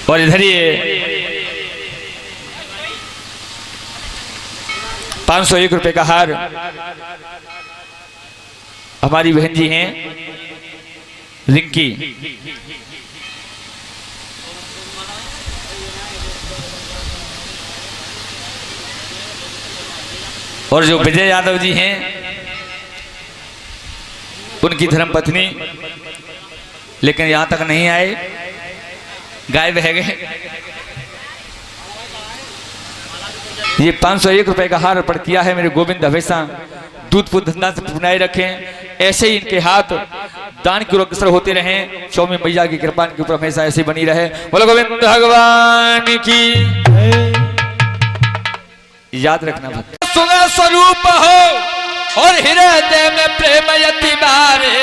और इधर ये 501 रुपए का हार हमारी बहन जी हैं रिंकी, और जो विजय यादव जी हैं उनकी धर्मपत्नी, लेकिन यहां तक नहीं आए, गायब है गए। ये 501 रुपए का हार अर्पण किया है मेरे गोविंद, हमेशा दूध पुत धंधा से पुनाए रखें, ऐसे ही इनके हाथ दान की ओर अग्रसर होते रहें। स्वामी मैया की कृपा इनके ऊपर हमेशा ऐसे बनी रहे। बोलो गोविंद भगवान की। याद रखना भक्त सुना स्वरूप हो और हृदय में प्रेम यति बारे,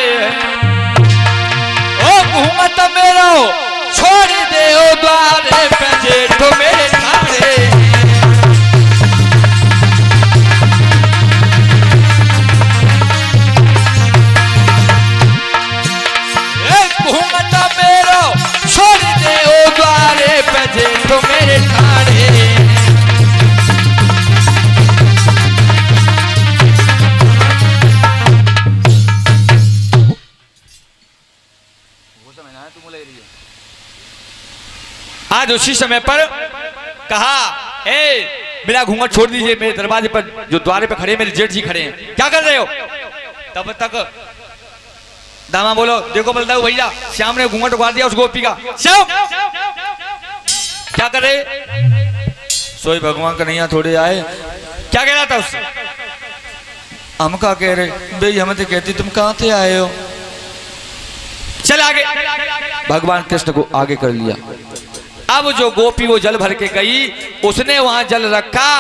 ओ घूमत मेरो छोड़ दे ओ द्वारे पे जेठो मेरे थारे। घूमत मेरो छोड़ दे ओ द्वारे पे जेठो मेरे थारे। आज उसी समय पर कहा, ए मेरा घूंघट छोड़ दीजिए, मेरे दरवाजे पर जो द्वारे पर खड़े मेरे जेठ जी खड़े हैं, क्या कर रहे हो? तब तक दामा बोलो, देखो बलदा भैया श्याम ने घूंघट उखाड़ दिया उस गोपी का। श्याम क्या कर रहे? सोई भगवान का नैया थोड़े आए। क्या कह रहा था उससे? हम क्या कह रहे? भाई हमें तो कहती तुम कहां से आए हो। चल आगे। भगवान कृष्ण को आगे कर लिया। अब जो गोपी वो जल भर के गई, उसने वहां जल रखा,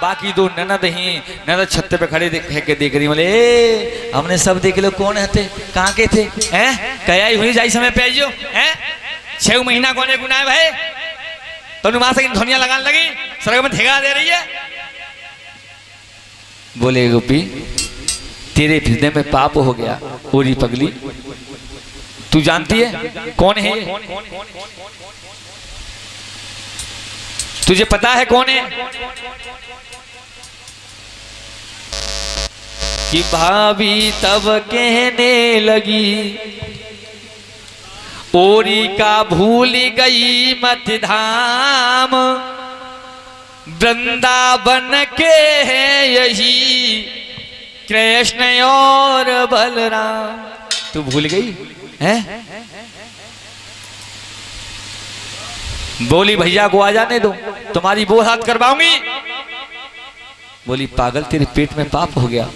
बाकी दो ननद ही ननद छत पे खड़े के देख रही, बोले हमने सब देख लो, कौन है कहाँ के थे हैं? कया हुई जाई समय पे आइयो हैं? 6 महीना कोने गुनाए भाई तो नुमा से धोनिया लगाने लगी, सरग में ठेगा दे रही है। बोले गोपी तेरे हृदय में पाप हो गया, ओरी पगली तू जानती है कौन है ये? तुझे पता है कौन है? कि भाभी तब कहने लगी, ओरी का भूल गई मत धाम, वृंदावन के हैं यही कृष्ण और बलराम। तू भूल गई है? बोली भैया को आ जाने दो, तुम्हारी वो हाथ करवाऊंगी। बोली पागल तेरे पेट में पाप हो गया।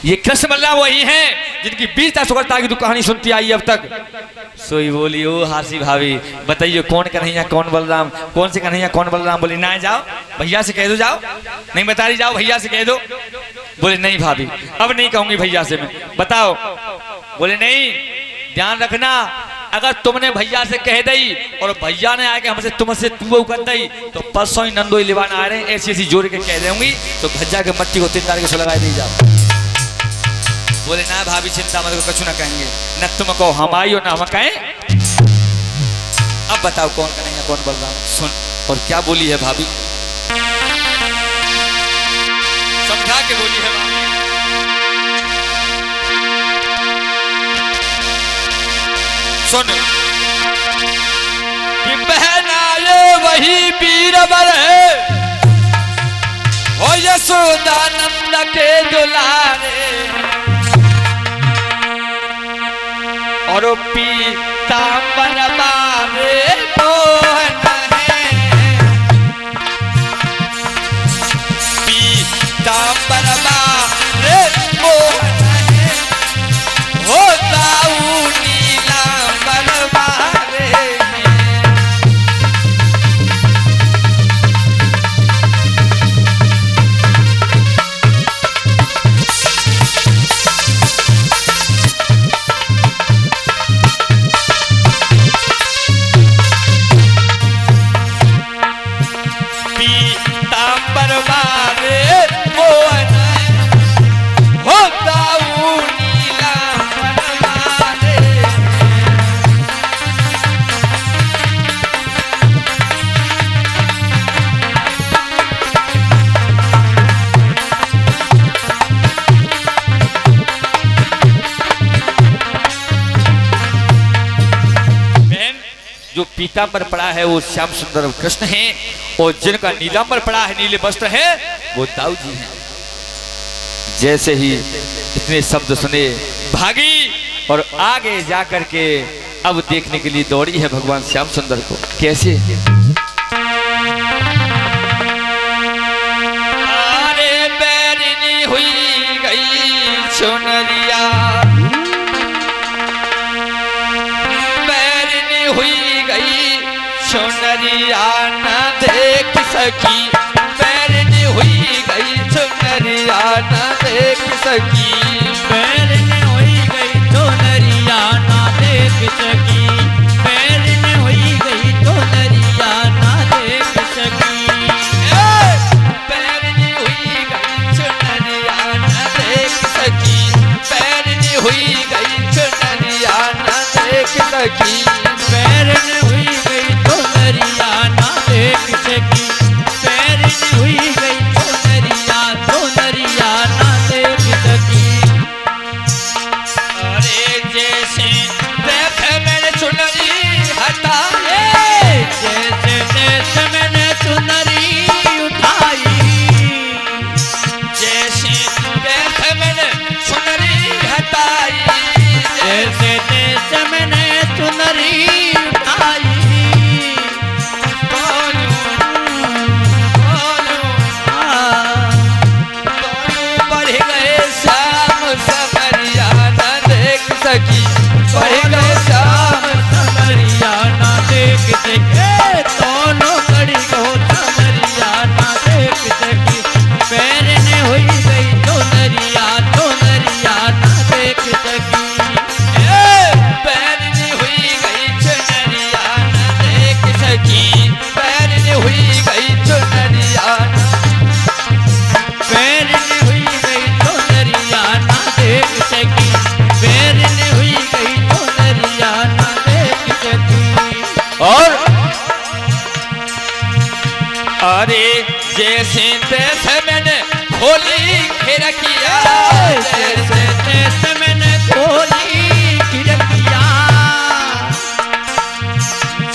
ये कृष्ण बलराम वही हैं जिनकी बीरता सुगरता की तू कहानी सुनती आई अब तक। सोई बोली ओ हासी भाभी बताइए कौन कन्हैया कौन बलराम, कौन से कन्हैया कौन बलराम? बोली ना जाओ भैया से कह दो, जाओ नहीं बता रही, जाओ भैया से कह दो। बोले नहीं भाभी अब नहीं कहूंगी भैया से मैं, बताओ। बोले नहीं ध्यान रखना, अगर तुमने भैया से कह दी और भैया ने आके हमसे तुमसे तू कर दी तो परसों ही नंदोई लिवान आ रहे हैं, ऐसी ऐसी जोड़ के कह दूंगी तो भज्जा के मट्टी को 3 तार के लगा दी जाओ। बोले ना भाभी चिंता मत करो, कछु ना कहेंगे, न तुम कहो हम आई हो ना हम कहें। अब बताओ कौन करेंगे कौन बोल रहा हूं? सुन। और क्या बोली है भाभी, समझा के बोली है भाभी। सुन कि बहना ये वही बीरबल है, हो यशोदानंद के दुलारे, और पीतांबर बारे मोहन है, पीतांबर बारे मोहन है, हो दाऊ नीलांबर बारे में। पीतांबर पड़ा है वो श्याम सुंदर कृष्ण हैं, और जिनका नीलांबर पड़ा है, नीले वस्त्र है, वो दाऊ जी हैं। जैसे ही इतने शब्द सुने भागी और आगे जाकर के अब देखने के लिए दौड़ी है भगवान श्याम सुंदर को। कैसे? अरे बैरिनी हुई गई चुनरिया, बैरिनी हुई गई चुनरिया न देख सकी, बैरिनी हुई गई चुनरिया न देख सकी, बैरिनी हुई गई चुनरिया न देख सकी, बैरिनी हुई गई चुनरिया न देख सकी, बैरिनी हुई गई चुनरिया न देख सकी, बैरिनी हुई गई चुनरिया न देख सकी, बैरिनी हुई गई चुनरिया न देख सकी, बैरिनी हुई गई चुनरिया चुनरिया न देख सकी। अरे जैसे देख मैंने चुनरी हटाए, जैसे जैसे मैंने चुनरी उठाई, जैसे देख मैंने चुनरी हटाई, जैसे जैसे मैंने चुनरी उठाई, बढ़ गए श्याम समरिया न देख सकी, बढ़ गए श्याम समरिया ना देख सके, दोनों कड़ी को समरिया ना देख सकी, बैरिनी हुई गई चुनरिया चुनरिया ना देख सकी, बैरिनी हुई गई चुनरिया न देख सकी, बैरिनी हुई गई चुनरिया बैरिनी हुई गई चुनरिया ना देख सकी, बैरिनी हुई गई चुनरिया ना देख सकी। और अरे जैसे तैसे मैंने खोली खिड़किया, जैसे जैसे मैंने खोली खिड़किया,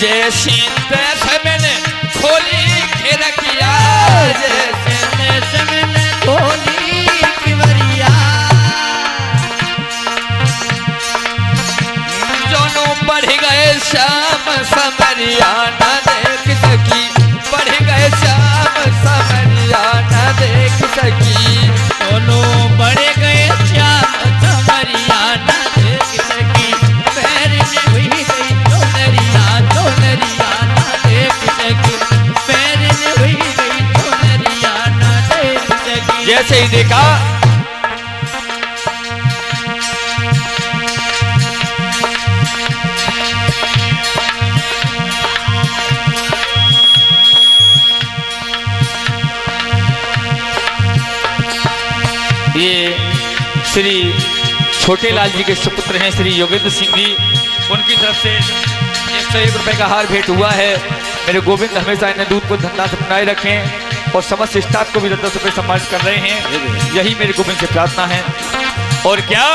जैसे तैसे मैंने खोली खिड़किया, जैसे जैसे मैंने खोली खिड़किया, दोनों बढ़ गए श्याम समरिया न देख सकी, बढ़ गए श्याम समरिया न देख सकी, दोनों बढ़ गए श्याम समरिया न देख सकी, बैरिनी हुई गई चुनरिया चुनरिया न देख सकी, बैरिनी हुई गई चुनरिया न देख सकी। जैसे ही देखा ये श्री छोटे लाल जी के सुपुत्र हैं श्री योगेंद्र सिंह जी, उनकी तरफ से 101 रुपए का हार भेंट हुआ है। मेरे गोविंद हमेशा इन्हें दूध को धंधा से बनाए रखें और समस्त स्टाफ को भी 10 रुपए सम्मानित कर रहे हैं, यही मेरे गोविंद से प्रार्थना है। और क्या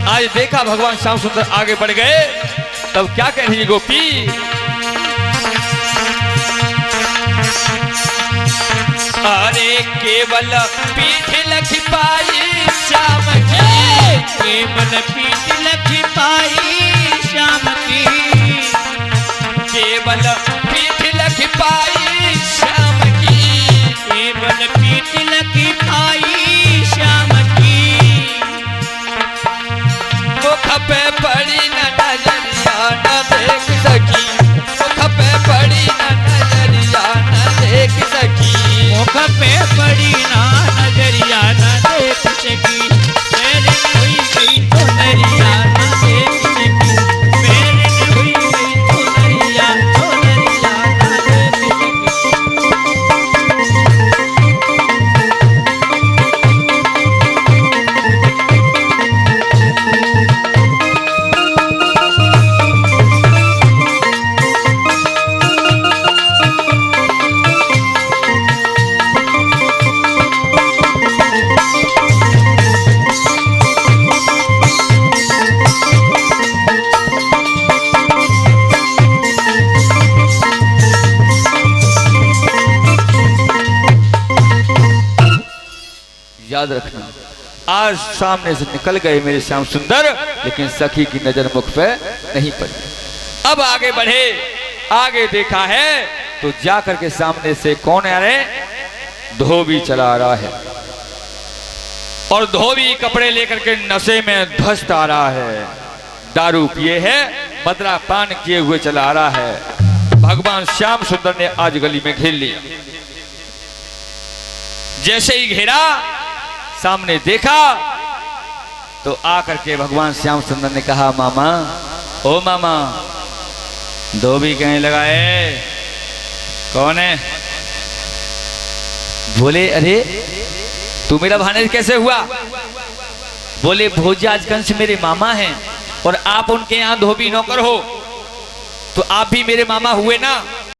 आज देखा भगवान श्याम सुंदर आगे बढ़ गए, तब क्या कह रही गोपी, अरे केवल पीठ लख पाई श्याम की, केवल पीठ लखी पाई श्याम की, केवल पीठ लख पाई श्याम की, केवल पीठ लखी पाई श्याम की, मुख पे पड़ी न नजरिया न देख सकी, मुख पे पड़ी न नजरिया न देख सकी, मुख पे पड़ी ना नजरिया न देख सकी, बैरिनी हुई गई चुनरिया न देख सकी, बैरिनी हुई गई चुनरिया चुनरिया न देख सकी। याद रखना, आज सामने से निकल गए मेरे श्याम सुंदर, लेकिन सखी की नजर मुख पे नहीं पड़ी। अब आगे बढ़े, आगे देखा है तो जाकर के सामने से कौन आ रहे, धोबी चला आ रहा है, और धोबी कपड़े लेकर के नशे में ध्वस्त आ रहा है, दारू पिए है, मदरा पान किए हुए चला आ रहा है। भगवान श्याम सुंदर ने आज गली में घेर लिया। जैसे ही घेरा, सामने देखा तो आकर के भगवान श्याम सुंदर ने कहा, मामा, ओ मामा, धोबी कहीं लगाए, कौन है? बोले, अरे तू मेरा भानेज कैसे हुआ? बोले, भोजाजगंज मेरे मामा हैं और आप उनके यहाँ धोबी नौकर हो, तो आप भी मेरे मामा हुए ना।